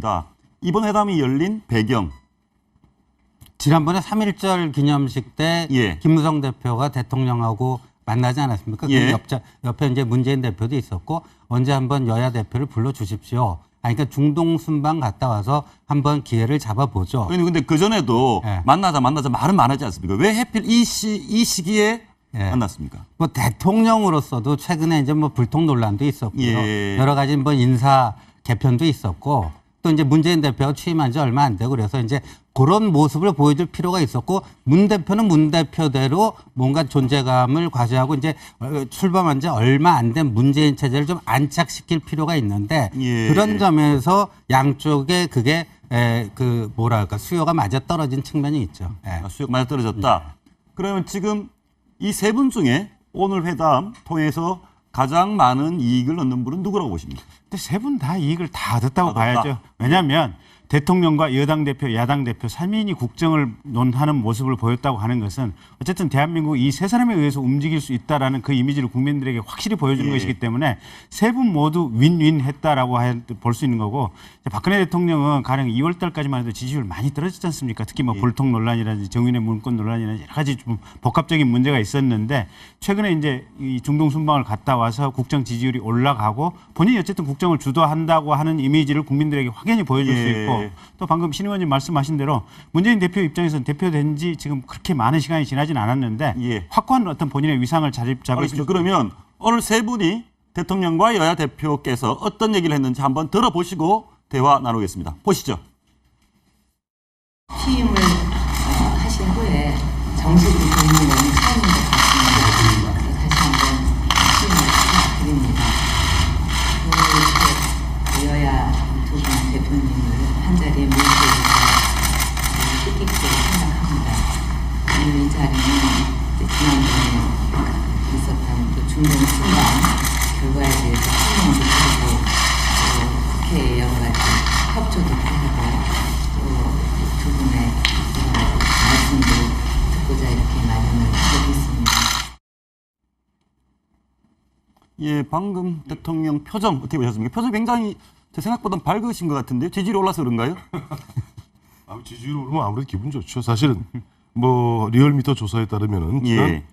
여쭙겠습니다. 이번 회담이 열린 배경. 지난번에 3.1절 기념식 때 예. 김무성 대표가 대통령하고 만나지 않았습니까? 예. 그 옆에 이제 문재인 대표도 있었고 언제 한번 여야 대표를 불러 주십시오. 그러니까 중동 순방 갔다 와서 한번 기회를 잡아보죠. 근데 그 전에도 예. 만나자 말은 많았지 않습니까? 왜 하필 이 시기에 예. 만났습니까? 뭐 대통령으로서도 최근에 이제 뭐 불통 논란도 있었고요. 예. 여러 가지 뭐 인사 개편도 있었고 또 이제 문재인 대표가 취임한 지 얼마 안 되고 그래서 이제 그런 모습을 보여줄 필요가 있었고 문 대표는 문 대표대로 뭔가 존재감을 과시하고 이제 출범한 지 얼마 안 된 문재인 체제를 좀 안착시킬 필요가 있는데 예. 그런 점에서 양쪽에 그게 그 뭐랄까 수요가 맞아 떨어진 측면이 있죠. 예. 수요가 맞아 떨어졌다. 그러면 지금 이 세 분 중에 오늘 회담 통해서 가장 많은 이익을 얻는 분은 누구라고 보십니까? 근데 세 분 다 이익을 다 얻었다고 다 얻었다. 봐야죠. 왜냐하면 대통령과 여당 대표, 야당 대표 3인이 국정을 논하는 모습을 보였다고 하는 것은 어쨌든 대한민국 이 세 사람에 의해서 움직일 수 있다라는 그 이미지를 국민들에게 확실히 보여주는 예. 것이기 때문에 세 분 모두 윈윈 했다라고 볼 수 있는 거고 박근혜 대통령은 가령 2월 달까지만 해도 지지율 많이 떨어지지 않습니까? 특히 뭐 불통 논란이라든지 정윤회 문건 논란이라든지 여러 가지 좀 복합적인 문제가 있었는데 최근에 이제 이 중동 순방을 갔다 와서 국정 지지율이 올라가고 본인이 어쨌든 국정을 주도한다고 하는 이미지를 국민들에게 확연히 보여줄 수 예. 있고 또 방금 신 의원님 말씀하신 대로 문재인 대표 입장에서는 대표된 지 지금 그렇게 많은 시간이 지나진 않았는데 예. 확고한 어떤 본인의 위상을 잡을 알겠습니다. 그러면 오늘 세 분이 대통령과 여야 대표께서 어떤 얘기를 했는지 한번 들어보시고 대화 나누겠습니다. 보시죠. 취임을 하신 후에 정식 국민은 처음인 것 같습니다. 그래서 다시 한번 취임을 축하드립니다. 그 여야 두 분 대표님을 한 자리에 모시고서 뜻깊게 생각합니다. 오늘 이 자리는 지난번에 있었던 그 중동 순방 결과에 대해서 설명도 하고 또 국회에 여러 가지 협조도 하고 또 두 분의 말씀도 듣고자 이렇게 마련을 하게 됐습니다. 예, 방금 대통령 표정 어떻게 보셨습니까? 표정 굉장히 제 생각보다 밝으신 것 같은데요. 지지율이 올라서 그런가요? 지지율 오르면 아무래도 기분 좋죠. 사실은 뭐 리얼미터 조사에 따르면은 지난 예.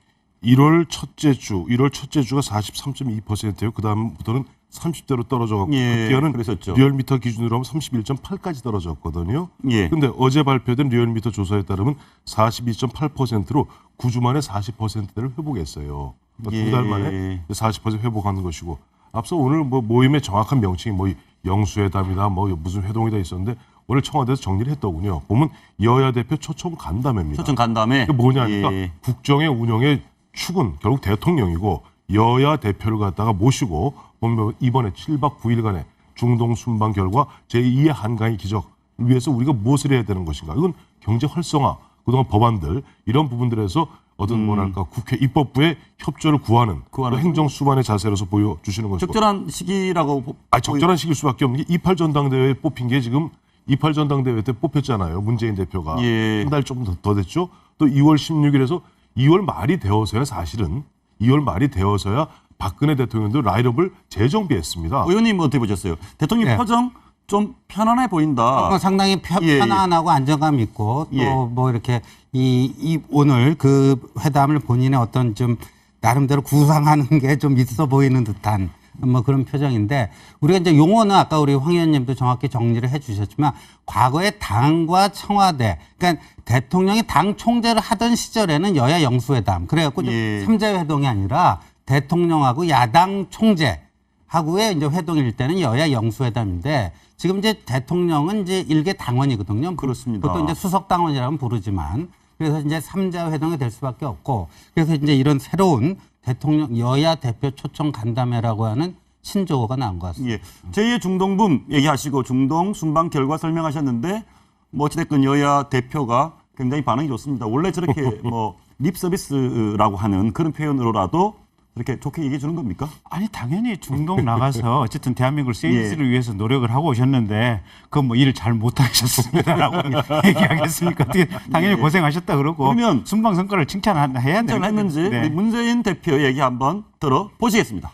1월 첫째 주가 43.2%예요. 그 다음부터는 30대로 떨어져갖고 예, 급기야는 그랬었죠. 리얼미터 기준으로 하면 31.8까지 떨어졌거든요. 예. 근데 어제 발표된 리얼미터 조사에 따르면 42.8%로 9주 만에 40%대를 회복했어요. 그러니까 두 달 예. 만에 40% 회복하는 것이고 앞서 오늘 뭐 모임의 정확한 명칭이 뭐 영수회담이다 뭐 무슨 회동이다 있었는데 오늘 청와대에서 정리를 했더군요. 보면 여야 대표 초청 간담회입니다. 초청 간담회. 그게 뭐냐니까 예. 국정의 운영의 축은 결국 대통령이고 여야 대표를 갖다가 모시고 보면 이번에 7박 9일간의 중동 순방 결과 제2의 한강의 기적 위해서 우리가 무엇을 해야 되는 것인가. 이건 경제 활성화, 그동안 법안들 이런 부분들에서 어떤 뭐랄까 국회 입법부의 협조를 구하는 행정 수반의 자세로서 보여주시는 것이고. 적절한 시기라고. 적절한 시기일 수밖에 없는 게 28 전당대회에 뽑힌 게 지금 28 전당대회 때 뽑혔잖아요. 문재인 대표가. 예. 한 달 조금 더 됐죠. 또 2월 16일에서 2월 말이 되어서야 사실은 2월 말이 되어서야 박근혜 대통령도 라인업을 재정비했습니다. 의원님 뭐 어떻게 보셨어요? 대통령 예. 표정 좀 편안해 보인다. 상당히 예, 편안하고 안정감 있고 또 예. 뭐 이렇게 이 오늘 그 회담을 본인의 어떤 좀 나름대로 구상하는 게 좀 있어 보이는 듯한 뭐 그런 표정인데 우리가 이제 용어는 아까 우리 황 의원님도 정확히 정리를 해 주셨지만 과거에 당과 청와대 그러니까 대통령이 당 총재를 하던 시절에는 여야 영수회담 그래갖고 좀 예. 삼자 회동이 아니라 대통령하고 야당 총재하고의 이제 회동일 때는 여야 영수회담인데 지금 이제 대통령은 이제 일개 당원이거든요. 그렇습니다. 보통 이제 수석 당원이라고 부르지만 그래서 이제 삼자 회동이 될 수밖에 없고 그래서 이제 이런 새로운 대통령 여야 대표 초청 간담회라고 하는 신조어가 나온 것 같습니다. 예. 제2의 중동붐 얘기하시고 중동 순방 결과 설명하셨는데 뭐 어찌됐건 여야 대표가 굉장히 반응이 좋습니다. 원래 저렇게 뭐 립서비스라고 하는 그런 표현으로라도 그렇게 좋게 얘기해 주는 겁니까? 아니 당연히 중동 나가서 어쨌든 대한민국 세일즈를 위해서 노력을 하고 오셨는데 그건 뭐 일을 잘 못하셨습니다라고 얘기하겠습니까? 어떻게 당연히 고생하셨다 그러고 그러면 순방 성과를 칭찬해야 되는 칭찬을 했는지 네. 우리 문재인 대표 얘기 한번 들어보시겠습니다.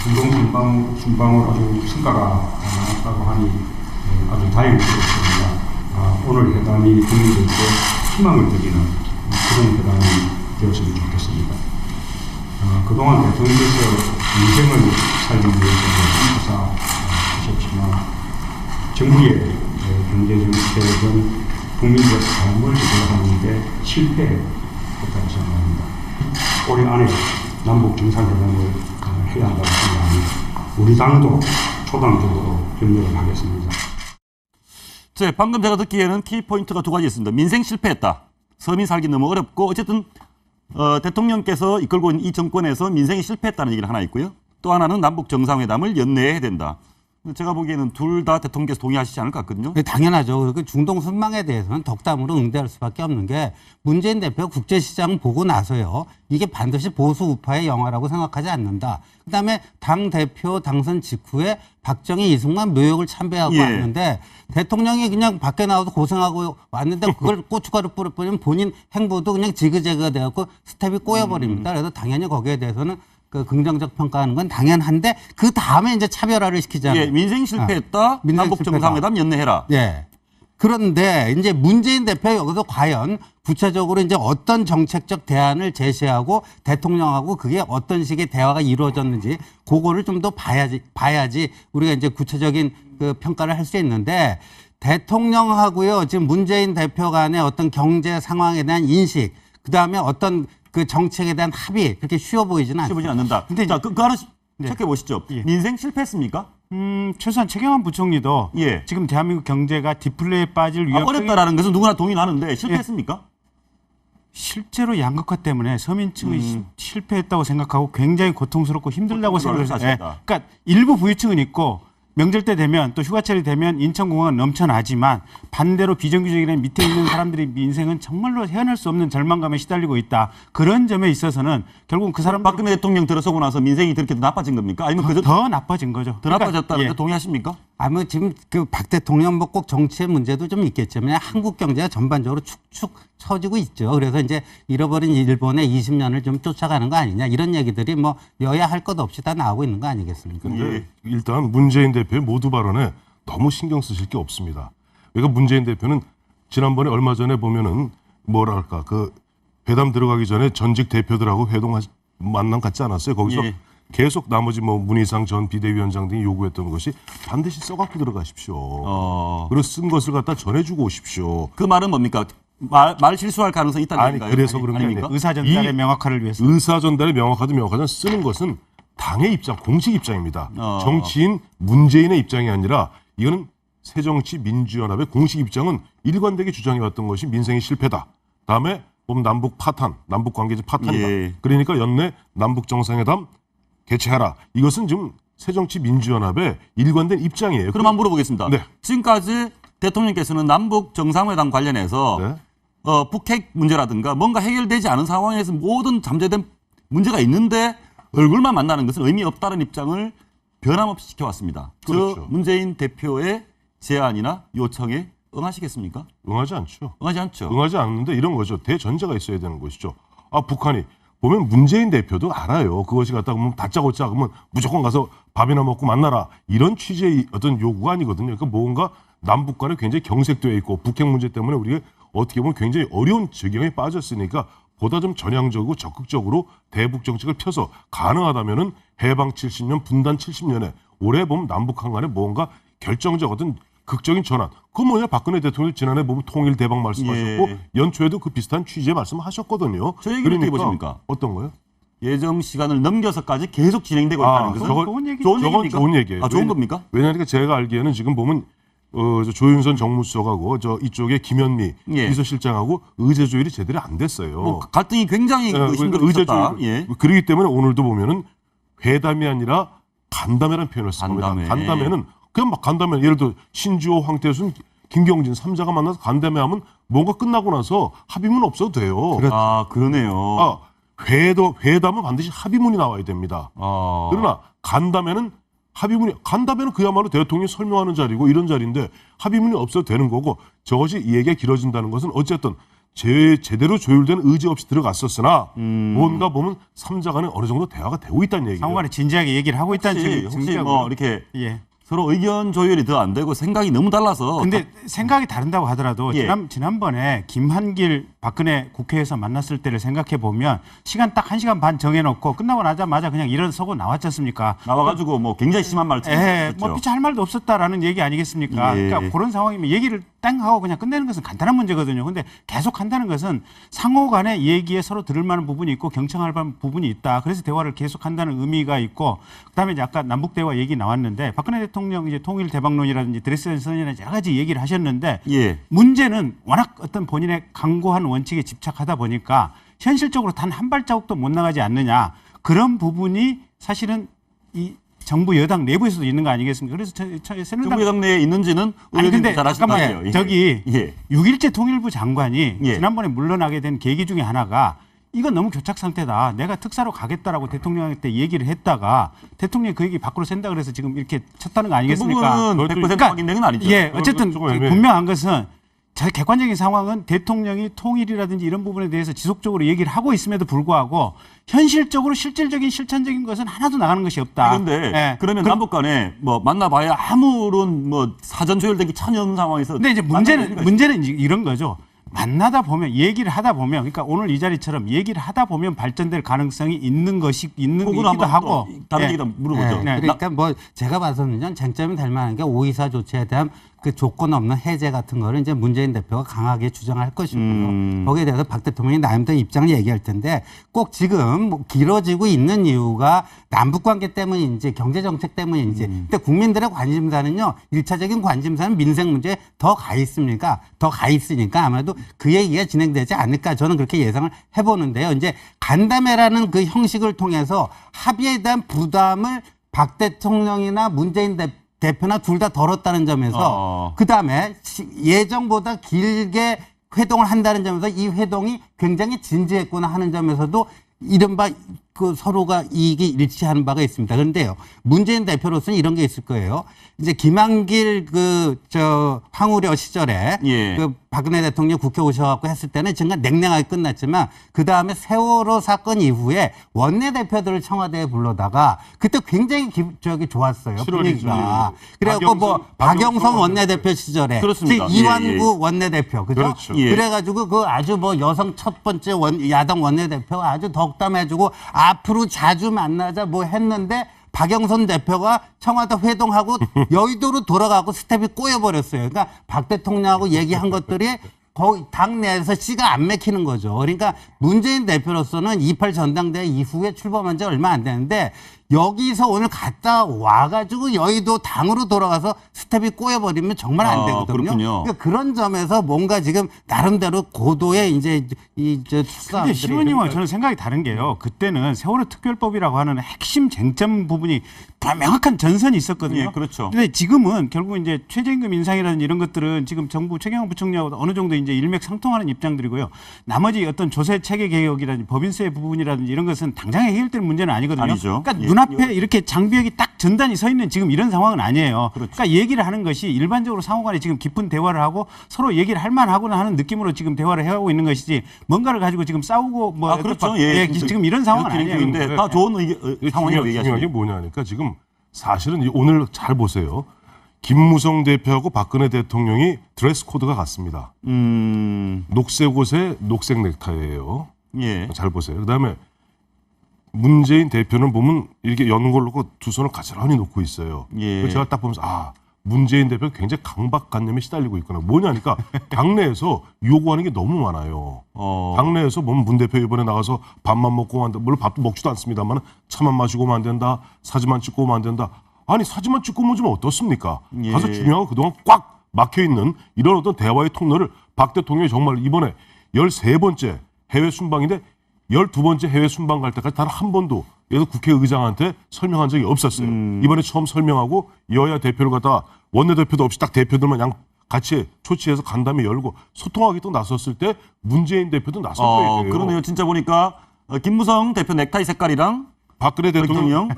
중동 순방으로 아주 성과가 나왔다고 하니 아주 다행스럽습니다. 오늘 회담이 국민들께 희망을 드리는 그런 회담이 되었으면 좋겠습니다. 그동안 대통령께서 인생을 살기 위해서 하셨지만 정부의 경제정책은 국민들의 삶을 지도하는 데 실패했다고 생각합니다. 올해 안에 남북 정상회담을 해야 한다고 생각합니다. 우리 당도 초당적으로 결렬을 하겠습니다. 네, 방금 제가 듣기에는 키포인트가 두 가지 있습니다. 민생 실패했다. 서민 살기 너무 어렵고 어쨌든 대통령께서 이끌고 있는 이 정권에서 민생이 실패했다는 얘기를 하나 있고요. 또 하나는 남북 정상회담을 연내해야 된다. 제가 보기에는 둘 다 대통령께서 동의하시지 않을 것 같거든요. 네, 당연하죠. 그 중동 순방에 대해서는 덕담으로 응대할 수밖에 없는 게 문재인 대표가 국제시장 보고 나서요. 이게 반드시 보수 우파의 영화라고 생각하지 않는다. 그다음에 당 대표 당선 직후에 박정희, 이승만 묘역을 참배하고 예. 왔는데 대통령이 그냥 밖에 나와서 고생하고 왔는데 그걸 고춧가루 뿌려버리면 본인 행보도 그냥 지그재그가 되었고 스텝이 꼬여버립니다. 그래서 당연히 거기에 대해서는 그 긍정적 평가하는 건 당연한데 그 다음에 이제 차별화를 시키잖아요. 예, 민생 실패했다. 민생 남북 실패다. 정상회담 연내해라. 예. 그런데 이제 문재인 대표 여기서 과연 구체적으로 이제 어떤 정책적 대안을 제시하고 대통령하고 그게 어떤 식의 대화가 이루어졌는지 그거를 좀 더 봐야지 우리가 이제 구체적인 그 평가를 할 수 있는데 대통령하고요 지금 문재인 대표 간의 어떤 경제 상황에 대한 인식 그다음에 어떤 그 정책에 대한 합의 그렇게 쉬워 보이지는 않습니다. 보지 않는다. 근데 자, 그 하나 네. 체크해 보시죠. 예. 민생 실패했습니까? 최소한 최경환 부총리도 예. 지금 대한민국 경제가 디플레에 빠질 위협 어렵다라는 것은 누구나 동의하는데 실패했습니까? 실제로 양극화 때문에 서민층이 실패했다고 생각하고 굉장히 고통스럽고 힘들다고 고통스러울 생각해요. 예. 사실이다. 그러니까 일부 부유층은 있고 명절 때 되면 또 휴가철이 되면 인천공항은 넘쳐나지만 반대로 비정규직이나 밑에 있는 사람들의 인생은 정말로 헤어날 수 없는 절망감에 시달리고 있다. 그런 점에 있어서는 결국은 그 사람들 박근혜 대통령 들어서고 나서 민생이 그렇게 더 나빠진 겁니까? 아니면 그저 더 나빠진 거죠. 더 나빠졌다는데 예. 동의하십니까? 뭐 지금 그 박 대통령 뭐 꼭 정치의 문제도 좀 있겠지만 한국 경제가 전반적으로 축축 처지고 있죠. 그래서 이제 잃어버린 일본의 20년을 좀 쫓아가는 거 아니냐 이런 얘기들이 뭐 여야 할 것 없이 다 나오고 있는 거 아니겠습니까? 근데 일단 문재인 대표의 모두 발언에 너무 신경 쓰실 게 없습니다. 그러니까 문재인 대표는 지난번에 얼마 전에 보면은 뭐랄까 그 회담 들어가기 전에 전직 대표들하고 만남 갖지 않았어요. 거기서 예. 계속 나머지 뭐 문희상 전 비대위원장 등이 요구했던 것이 반드시 써갖고 들어가십시오. 그리고 쓴 것을 갖다 전해주고 오십시오. 그 말은 뭡니까? 말 실수할 가능성이 있다는 아니, 얘기인가요? 그래서 그런 게 아닙니까? 의사 전달의 이 명확화를 위해서 의사 전달의 명확하든 쓰는 것은 당의 입장, 공식 입장입니다. 정치인 문재인의 입장이 아니라 이거는 새정치민주연합의 공식 입장은 일관되게 주장해왔던 것이 민생이 실패다. 다음에 보면 남북 파탄, 남북 관계적 파탄이다. 예. 그러니까 연내 남북 정상회담 개최하라. 이것은 지금 새정치민주연합의 일관된 입장이에요. 그럼 한번 물어보겠습니다. 네. 지금까지 대통령께서는 남북 정상회담 관련해서 네. 북핵 문제라든가 뭔가 해결되지 않은 상황에서 모든 잠재된 문제가 있는데 얼굴만 만나는 것은 의미 없다는 입장을 변함없이 지켜왔습니다. 그렇죠. 저 문재인 대표의 제안이나 요청에 응하시겠습니까? 응하지 않죠. 응하지 않죠. 응하지 않는데 이런 거죠. 대전제가 있어야 되는 것이죠. 북한이 보면 문재인 대표도 알아요. 그것이 갖다가 보면 다짜고짜 그러면 무조건 가서 밥이나 먹고 만나라. 이런 취지의 어떤 요구가 아니거든요. 그러니까 뭔가 남북 간에 굉장히 경색되어 있고 북핵 문제 때문에 우리가 어떻게 보면 굉장히 어려운 지경에 빠졌으니까 보다 좀 전향적이고 적극적으로 대북 정책을 펴서 가능하다면은 해방 70년, 분단 70년에 올해 보면 남북한 간에 뭔가 결정적 어떤 극적인 전환. 그 뭐냐 박근혜 대통령 지난해 보면 통일 대박 말씀하셨고 예. 연초에도 그 비슷한 취지의 말씀하셨거든요. 저 얘기는 어떻게 보십니까? 어떤 거요? 예정 시간을 넘겨서까지 계속 진행되고 있다는 것은 좋은 얘기죠. 좋은 저건 얘기입니까? 좋은 얘기예요. 좋은 겁니까? 왜냐하니까 제가 알기에는 지금 보면 저 조윤선 정무수석하고 저 이쪽에 김현미 예. 비서실장하고 의제 조율이 제대로 안 됐어요. 뭐 갈등이 굉장히 의제 심각했다. 조율. 예. 그렇기 때문에 오늘도 보면은 회담이 아니라 간담회라는 표현을 쓴 겁니다. 간담회. 간담회는 그냥 막 간담회 예를 들어 신주호, 황태순, 김경진 3자가 만나서 간담회하면 뭔가 끝나고 나서 합의문 없어도 돼요. 아, 그러네요. 회담은 반드시 합의문이 나와야 됩니다. 그러나 간담회는 그야말로 대통령이 설명하는 자리고 이런 자리인데 합의문이 없어도 되는 거고 저것이 이 얘기가 길어진다는 것은 어쨌든 제대로 조율된 의지 없이 들어갔었으나 뭔가 보면 3자 간에 어느 정도 대화가 되고 있다는 얘기예요. 상호간에 진지하게 얘기를 하고 있다는 혹시 증거고요. 뭐 이렇게 예. 서로 의견 조율이 더 안 되고 생각이 너무 달라서 근데 생각이 다른다고 하더라도 예. 지난번에 김한길 박근혜 국회에서 만났을 때를 생각해 보면 시간 딱 1시간 반 정해놓고 끝나고 나자마자 그냥 일어서고 나왔지 않습니까? 나와가지고 뭐 굉장히 심한 말을 예, 했죠. 뭐 피치 할 말도 없었다라는 얘기 아니겠습니까? 예. 그러니까 그런 상황이면 얘기를 땡 하고 그냥 끝내는 것은 간단한 문제거든요. 근데 계속 한다는 것은 상호 간의 얘기에 서로 들을 만한 부분이 있고 경청할 만한 부분이 있다. 그래서 대화를 계속 한다는 의미가 있고 그다음에 이제 아까 남북 대화 얘기 나왔는데 박근혜 대통령 이제 통일 대박론이라든지 드레스덴 선언이라든지 여러 가지 얘기를 하셨는데 예. 문제는 워낙 어떤 본인의 강고한 원칙에 집착하다 보니까 현실적으로 단 한 발자국도 못 나가지 않느냐. 그런 부분이 사실은 이 정부 여당 내부에서도 있는 거 아니겠습니까? 그래서 새누리당 정부 여당 내에 있는지는 아니 근데 잘 잠깐만요. 아시잖아요. 저기 예. 6.1제 통일부 장관이 예. 지난번에 물러나게 된 계기 중에 하나가 이건 너무 교착 상태다. 내가 특사로 가겠다라고 대통령한테 얘기를 했다가 대통령이 그 얘기 밖으로 샌다 그래서 지금 이렇게 쳤다는 거 그 아니겠습니까? 부분은 100% 확인된 건 아니죠. 예, 어쨌든 조금 애매해요. 분명한 것은 객관적인 상황은 대통령이 통일이라든지 이런 부분에 대해서 지속적으로 얘기를 하고 있음에도 불구하고 현실적으로 실질적인 실천적인 것은 하나도 나가는 것이 없다. 그런데 예. 그러면 남북 간에 뭐 만나봐야 아무런 뭐 사전 조율되기 천연 상황에서 근데 이제 만나는 의미가 문제는 이런 거죠. 만나다 보면 얘기를 하다 보면 그러니까 오늘 이 자리처럼 얘기를 하다 보면 발전될 가능성이 있는 것이 있는 그건 거기도 한번 하고 또 다른 예. 얘기도 물어보죠. 네. 그러니까 뭐 제가 봐서는요 쟁점이 될 만한 게 5.24 조치에 대한 그 조건 없는 해제 같은 거를 이제 문재인 대표가 강하게 주장할 것이고요. 거기에 대해서 박 대통령이 나름대로 입장을 얘기할 텐데 꼭 지금 뭐 길어지고 있는 이유가 남북 관계 때문인지 경제 정책 때문인지 근데 국민들의 관심사는요 1차적인 관심사는 민생 문제에 더 가 있습니까? 더 가 있으니까 아무래도 그 얘기가 진행되지 않을까 저는 그렇게 예상을 해보는데요. 이제 간담회라는 그 형식을 통해서 합의에 대한 부담을 박 대통령이나 문재인 대표나 둘 다 덜었다는 점에서 그다음에 예정보다 길게 회동을 한다는 점에서 이 회동이 굉장히 진지했구나 하는 점에서도 이른바 그 서로가 이익이 일치하는 바가 있습니다. 그런데요, 문재인 대표로서는 이런 게 있을 거예요. 이제 김한길 황우려 시절에 예. 그 박근혜 대통령 국회 오셔갖고 했을 때는 정말 냉랭하게 끝났지만 그 다음에 세월호 사건 이후에 원내대표들을 청와대에 불러다가 그때 굉장히 좋았어요. 7월이죠. 분위기가. 그래갖고 뭐 박영선 원내대표 시절에 그렇습니다. 이완구 원내대표 그죠? 그렇죠. 예. 그래가지고 그 아주 뭐 여성 첫 번째 야당 원내대표 아주 덕담해주고 앞으로 자주 만나자 뭐 했는데 박영선 대표가 청와대 회동하고 여의도로 돌아가고 스텝이 꼬여버렸어요. 그러니까 박 대통령하고 얘기한 것들이 거의 당내에서 씨가 안 맥히는 거죠. 그러니까 문재인 대표로서는 28 전당대회 이후에 출범한 지 얼마 안 되는데 여기서 오늘 갔다 와가지고 여의도 당으로 돌아가서 스텝이 꼬여버리면 정말 안 되거든요. 그렇군요. 그러니까 그런 점에서 뭔가 지금 나름대로 고도의 이제 근데 투사들이 신원님은 저는 생각이 다른 게요. 그때는 세월호 특별법이라고 하는 핵심 쟁점 부분이 명확한 전선이 있었거든요. 예, 그렇죠. 근데 지금은 결국 이제 최저임금 인상이라든지 이런 것들은 지금 정부 최경환 부총리하고 어느 정도 이제 일맥상통하는 입장들이고요. 나머지 어떤 조세 체계 개혁이라든지 법인세 부분이라든지 이런 것은 당장에 해결될 문제는 아니거든요. 아니죠. 그러니까 예. 눈앞에 이렇게 장벽이 딱 전단이 서 있는 지금 이런 상황은 아니에요. 그렇죠. 그러니까 얘기를 하는 것이 일반적으로 상호간에 지금 깊은 대화를 하고 서로 얘기를 할 만하구나 하는 느낌으로 지금 대화를 해오고 있는 것이지 뭔가를 가지고 지금 싸우고 뭐 그렇죠. 예. 지금 이런 상황은 이렇게 아니에요. 인데 다 좋은 상황이라고 중요한 게 얘기하시죠. 뭐냐니까 지금 사실은 오늘 잘 보세요. 김무성 대표하고 박근혜 대통령이 드레스 코드가 같습니다. 녹색 옷에 녹색 넥타이예요. 예. 잘 보세요. 그다음에 문재인 대표는 보면 이렇게 여는 걸 놓고 두 손을 가지런히 놓고 있어요. 예. 그래서 제가 딱 보면서 문재인 대표 굉장히 강박관념에 시달리고 있구나. 뭐냐니까 당내에서 요구하는 게 너무 많아요. 당내에서 보면 문 대표 이번에 나가서 밥만 먹고 오면 안 된다. 물론 밥도 먹지도 않습니다만 차만 마시고 오면 안 된다. 사진만 찍고 오면 안 된다. 아니 사진만 찍고 오면 좀 어떻습니까? 예. 가서 중요한 거 그동안 꽉 막혀있는 이런 어떤 대화의 통로를 박 대통령이 정말 이번에 13번째 해외 순방인데 12번째 해외 순방 갈 때까지 단 한 번도 예를 들어 국회의장한테 설명한 적이 없었어요. 이번에 처음 설명하고 여야 대표를 갖다가 원내대표도 없이 딱 대표들만 같이 초치해서 간담회 열고 소통하기 또 나섰을 때 문재인 대표도 나섰어요. 그러네요. 진짜 보니까 김무성 대표 넥타이 색깔이랑 박근혜 대통령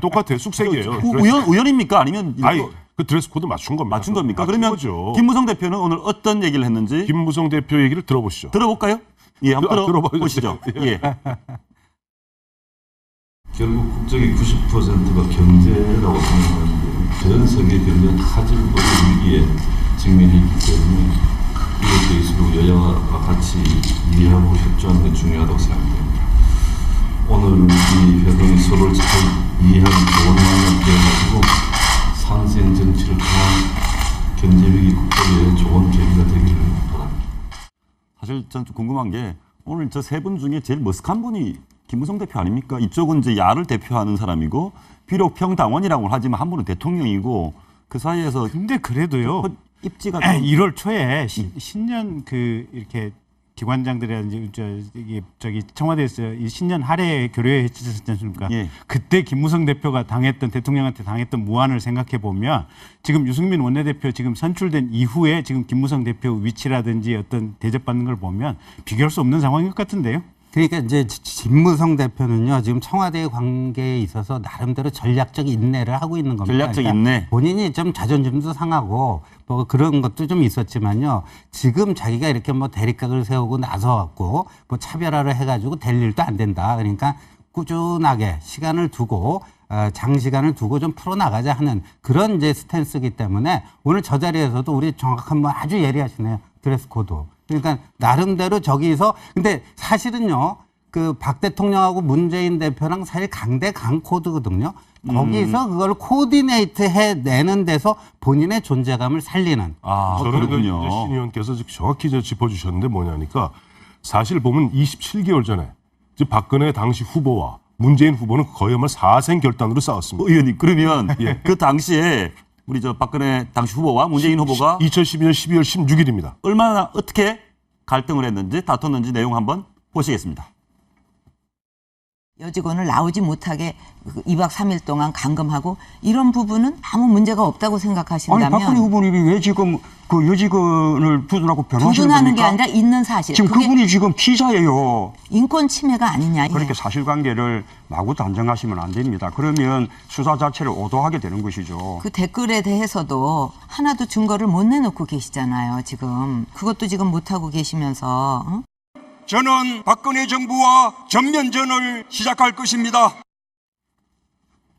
똑같아요. 숙색이에요. 우연입니까? 아니면 아니 그 드레스 코드 맞춘 겁니다. 맞춘 겁니까? 맞춘 그러면 거죠. 김무성 대표는 오늘 어떤 얘기를 했는지 김무성 대표 얘기를 들어보시죠. 들어볼까요? 예, 한번 들어보시죠. 예. 결국 국적의 90%가 경제라고 생각하는데 전 세계 경제는 다 지금 어려운 위기에 직면해 있기 때문에 이것에 있어서 여야가 같이 이해하고 협조하는 게 중요하다고 생각합니다. 오늘 이 회동이 서로를 잘 이해하는 좋은 마음을 되어가지고 상생 정치를 통한 경제 위기 극복에 좋은 계기가 되기를 바랍니다. 사실 전 좀 궁금한 게 오늘 저 세 분 중에 제일 머쓱한 분이 김무성 대표 아닙니까? 이쪽은 이제 야를 대표하는 사람이고 비록 평당원이라고는 하지만 한 분은 대통령이고 그 사이에서 근데 그래도요. 입지가 1월 초에 신년 그 이렇게 기관장들이라든지 저기 청와대에서 이 신년 할애 교류회 했지 않습니까? 예. 그때 김무성 대표가 당했던 대통령한테 당했던 무안을 생각해 보면 지금 유승민 원내대표 지금 선출된 이후에 지금 김무성 대표 위치라든지 어떤 대접받는 걸 보면 비교할 수 없는 상황인 것 같은데요. 그러니까 이제 김무성 대표는요 지금 청와대 관계에 있어서 나름대로 전략적 인내를 하고 있는 겁니다. 전략적 인내. 본인이 좀 자존심도 상하고 뭐 그런 것도 좀 있었지만요. 지금 자기가 이렇게 뭐 대립각을 세우고 나서갖고 뭐 차별화를 해가지고 될 일도 안 된다. 그러니까 꾸준하게 시간을 두고 장시간을 두고 좀 풀어나가자 하는 그런 이제 스탠스이기 때문에 오늘 저 자리에서도 우리 정확한 뭐 아주 예리하시네요. 드레스 코드. 그러니까 나름대로 저기서 근데 사실은요 그 박 대통령하고 문재인 대표랑 사실 강대 코드거든요. 거기서 그걸 코디네이트 해내는 데서 본인의 존재감을 살리는. 저는 그렇군요. 이제 신 의원께서 정확히 짚어주셨는데 뭐냐니까 사실 보면 27개월 전에 이제 박근혜 당시 후보와 문재인 후보는 거의야말로 사생 결단으로 싸웠습니다. 의원님 그러면 그 당시에 우리 저 박근혜 당시 후보와 문재인 후보가 2012년 12월 16일입니다. 얼마나 어떻게 갈등을 했는지 다퉜는지 내용 한번 보시겠습니다. 여직원을 나오지 못하게 2박 3일 동안 감금하고 이런 부분은 아무 문제가 없다고 아니 생각하신다면 박근혜 후보님이 왜 지금 그 여직원을 부둔하고 변호하시는 부둔하는 게 겁니까? 아니라 있는 사실. 지금 그게 그분이 지금 피자예요. 인권 침해가 아니냐. 그렇게 사실관계를 마구 단정하시면 안 됩니다. 그러면 수사 자체를 오도하게 되는 것이죠. 그 댓글에 대해서도 하나도 증거를 못 내놓고 계시잖아요. 지금 그것도 지금 못 하고 계시면서 어? 저는 박근혜 정부와 전면전을 시작할 것입니다.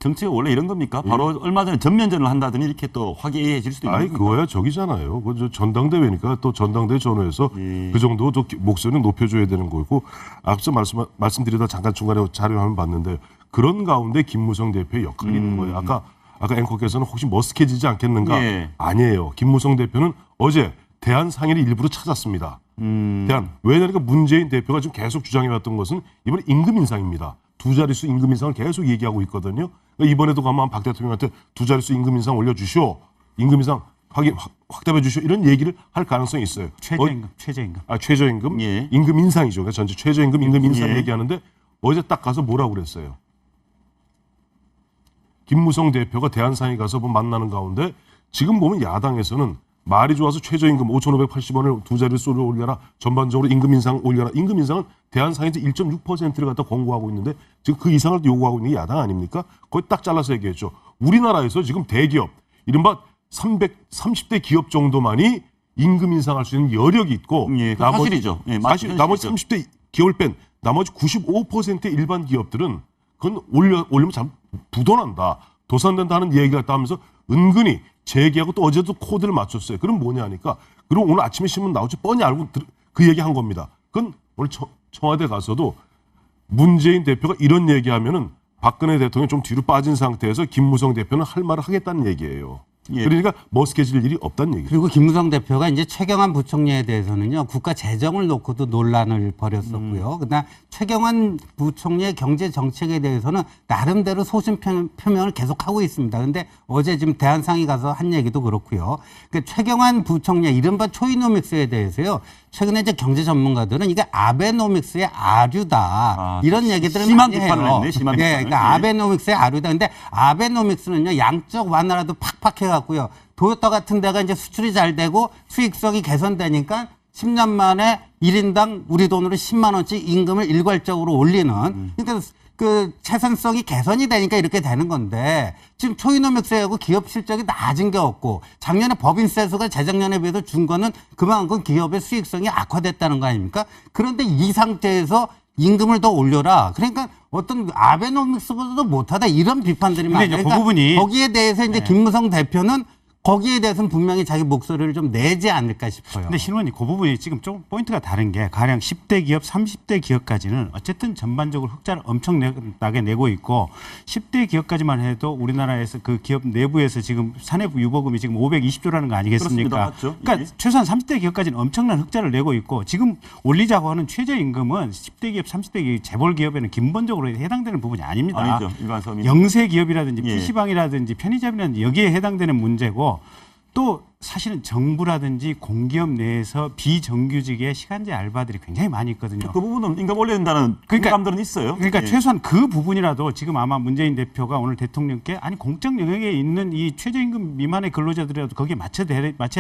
정치가 원래 이런 겁니까? 바로 얼마 전에 전면전을 한다더니 이렇게 또 화기애애해질 수도 있는 아니 겁니까? 그거야 저기잖아요. 그 전당대회니까 또 전당대회 전후에서 그 정도 또 목소리는 높여줘야 되는 거고 앞서 말씀드리다 잠깐 중간에 자료 화면 봤는데 그런 가운데 김무성 대표의 역할이 있는 거예요. 아까 앵커께서는 혹시 머쓱해지지 않겠는가? 예. 아니에요. 김무성 대표는 어제 대한상인을 일부러 찾았습니다. 왜냐하니까 문재인 대표가 지금 계속 주장해왔던 것은 이번에 임금 인상입니다. 두 자릿수 임금 인상을 계속 얘기하고 있거든요. 그러니까 이번에도 가면 박 대통령한테 두 자릿수 임금 인상 올려주시오. 임금 인상 확대해 주시오. 이런 얘기를 할 가능성이 있어요. 최저임금. 최저임금. 예. 임금 인상이죠. 그러니까 전체 최저임금, 임금 인상 예. 얘기하는데 어제 딱 가서 뭐라고 그랬어요. 김무성 대표가 대한상인 가서 만나는 가운데 지금 보면 야당에서는 말이 좋아서 최저임금 5,580원을 두 자릿수로 올려라. 전반적으로 임금 인상 올려라. 임금 인상은 대한상인에서 1.6%를 갖다 권고하고 있는데 지금 그 이상을 요구하고 있는 게 야당 아닙니까? 거의 딱 잘라서 얘기했죠. 우리나라에서 지금 대기업, 이른바 330대 기업 정도만이 임금 인상할 수 있는 여력이 있고 예, 그건 사실이죠. 예, 사실 나머지 30대 기업을 뺀 나머지 95%의 일반 기업들은 그건 올리면 참 부도난다. 도산된다는 얘기가 있다면서 은근히 재계하고 또 어제도 코드를 맞췄어요. 그럼 뭐냐 하니까 그리고 오늘 아침에 신문 나오지 뻔히 알고 그 얘기 한 겁니다. 그건 오늘 청와대 가서도 문재인 대표가 이런 얘기하면은 박근혜 대통령이 좀 뒤로 빠진 상태에서 김무성 대표는 할 말을 하겠다는 얘기예요. 예. 그러니까 머쓱해질 일이 없다는 얘기죠. 그리고 김무성 대표가 이제 최경환 부총리에 대해서는요 국가 재정을 놓고도 논란을 벌였었고요. 그다음 최경환 부총리의 경제 정책에 대해서는 나름대로 소신 표명을 계속하고 있습니다. 그런데 어제 지금 대한상이 가서 한 얘기도 그렇고요. 그러니까 최경환 부총리 이른바 초이노믹스에 대해서요. 최근에 이제 경제 전문가들은 이게 아베노믹스의 아류다 이런 얘기들을 심한 많이 비판을 해요. 했네, 심한 예, 비판을. 그러니까 예. 아베노믹스의 아류다. 근데 아베노믹스는요 양적 완화라도 팍팍 해갖고요. 도요타 같은 데가 이제 수출이 잘 되고 수익성이 개선되니까 10년 만에 1인당 우리 돈으로 10만 원씩 임금을 일괄적으로 올리는 그러니까 그 채선성이 개선이 되니까 이렇게 되는 건데 지금 초이노믹스하고 기업 실적이 낮은 게 없고 작년에 법인세 수가 재작년에 비해서 준 거는 그만큼 기업의 수익성이 악화됐다는 거 아닙니까? 그런데 이 상태에서 임금을 더 올려라. 그러니까 어떤 아베노믹스보다도 못하다 이런 비판들이 근데 많아요. 이제 그 부분이 거기에 대해서 이제 김무성 대표는 거기에 대해서는 분명히 자기 목소리를 좀 내지 않을까 싶어요. 근데 신원이 그 부분이 지금 좀 포인트가 다른 게 가령 10대 기업, 30대 기업까지는 어쨌든 전반적으로 흑자를 엄청나게 내고 있고 10대 기업까지만 해도 우리나라에서 그 기업 내부에서 지금 사내부 유보금이 지금 520조라는 거 아니겠습니까? 그렇습니다. 맞죠. 그러니까 예. 최소한 30대 기업까지는 엄청난 흑자를 내고 있고 지금 올리자고 하는 최저임금은 10대 기업, 30대 기업, 재벌 기업에는 근본적으로 해당되는 부분이 아닙니다. 아니죠. 일반 서민. 영세 기업이라든지 예. PC방이라든지 편의점이라든지 여기에 해당되는 문제고 또 사실은 정부라든지 공기업 내에서 비정규직의 시간제 알바들이 굉장히 많이 있거든요. 그 부분은 임금 올려야 된다는 그러니까- 감들은 있어요. 그러니까 예. 최소한 그 부분이라도 지금 아마 문재인 대표가 오늘 대통령께 아니 공적 영역에 있는 이 최저임금 미만의 근로자들이라도 거기에 맞춰야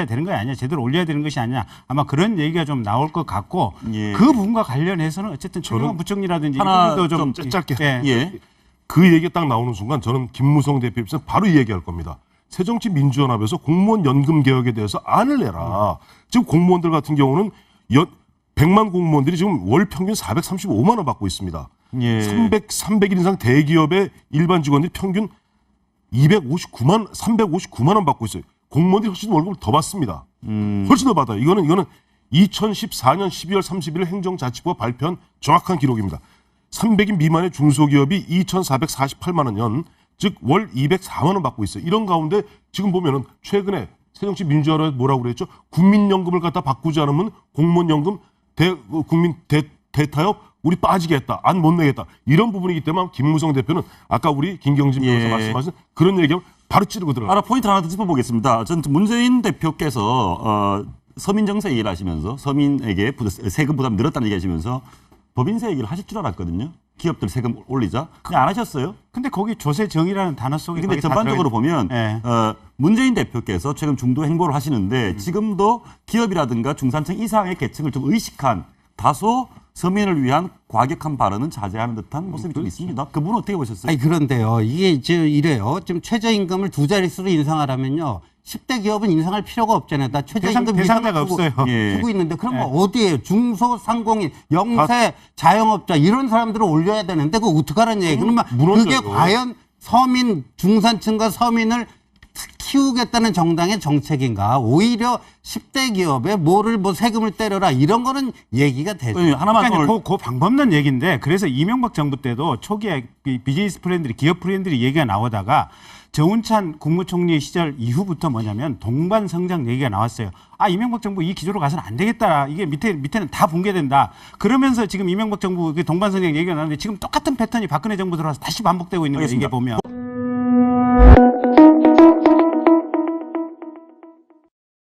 되는 거 아니냐, 제대로 올려야 되는 것이 아니냐, 아마 그런 얘기가 좀 나올 것 같고 예. 그 부분과 관련해서는 어쨌든 최경환 부총리라든지 하나 이분도 좀 짧게. 예. 예. 그 얘기 딱 나오는 순간 저는 김무성 대표 입장에서 바로 이 얘기할 겁니다. 새정치민주연합에서 공무원 연금 개혁에 대해서 안을 내라. 지금 공무원들 같은 경우는 100만 공무원들이 지금 월 평균 435만 원 받고 있습니다. 예. 300일 이상 대기업의 일반 직원들이 평균 359만 원 받고 있어요. 공무원들이 훨씬 월급을 더 받습니다. 훨씬 더 받아요. 이거는 2014년 12월 30일 행정자치부가 발표한 정확한 기록입니다. 300인 미만의 중소기업이 2,448만 원 연, 즉 월 204만 원 받고 있어요. 이런 가운데 지금 보면은 최근에 새정치민주연합에서 뭐라고 그랬죠? 국민연금을 갖다 바꾸지 않으면 공무원연금 국민 대타협 우리 빠지겠다. 안 못 내겠다. 이런 부분이기 때문에 김무성 대표는 아까 우리 김경진 변호사 예. 말씀하신 그런 얘기하면 바로 찌르고 들어가요. 하나 포인트 하나 더 짚어보겠습니다. 전 문재인 대표께서 서민 정세 얘기를 하시면서 서민에게 세금 부담 늘었다는 얘기 하시면서 법인세 얘기를 하실 줄 알았거든요. 기업들 세금 올리자. 근데 안 하셨어요. 근데 거기 조세정이라는 단어 속에 근데 거기 다 전반적으로 보면 예. 문재인 대표께서 최근 중도 행보를 하시는데 지금도 기업이라든가 중산층 이상의 계층을 좀 의식한 다소 서민을 위한 과격한 발언은 자제하는 듯한 모습이 좀 있습니다. 그분은 어떻게 보셨어요? 아니 그런데요. 이게 이제 이래요. 지금 최저임금을 2자릿수로 인상하라면요. 10대 기업은 인상할 필요가 없잖아요. 나 최저임금 대상자가 주고, 없어요. 예. 주고 있는데 그럼 어디에요? 중소상공인, 영세, 자영업자 이런 사람들을 올려야 되는데 그거 어떡하라는 얘기. 그러면 무너져요. 그게 과연 서민, 중산층과 서민을 키우겠다는 정당의 정책인가? 오히려 10대 기업에 세금을 때려라 이런 거는 얘기가 되죠. 하나만 그러니까 그 방법론 얘기인데 그래서 이명박 정부 때도 초기에 비즈니스 프렌들이 기업 프렌들이 얘기가 나오다가 정운찬 국무총리 시절 이후부터 뭐냐면 동반 성장 얘기가 나왔어요. 아 이명박 정부 이 기조로 가서는 안 되겠다. 이게 밑에는 다 붕괴된다. 그러면서 지금 이명박 정부 동반 성장 얘기가 나왔는데 지금 똑같은 패턴이 박근혜 정부 들어와서 다시 반복되고 있는 거예요. 이게 보면.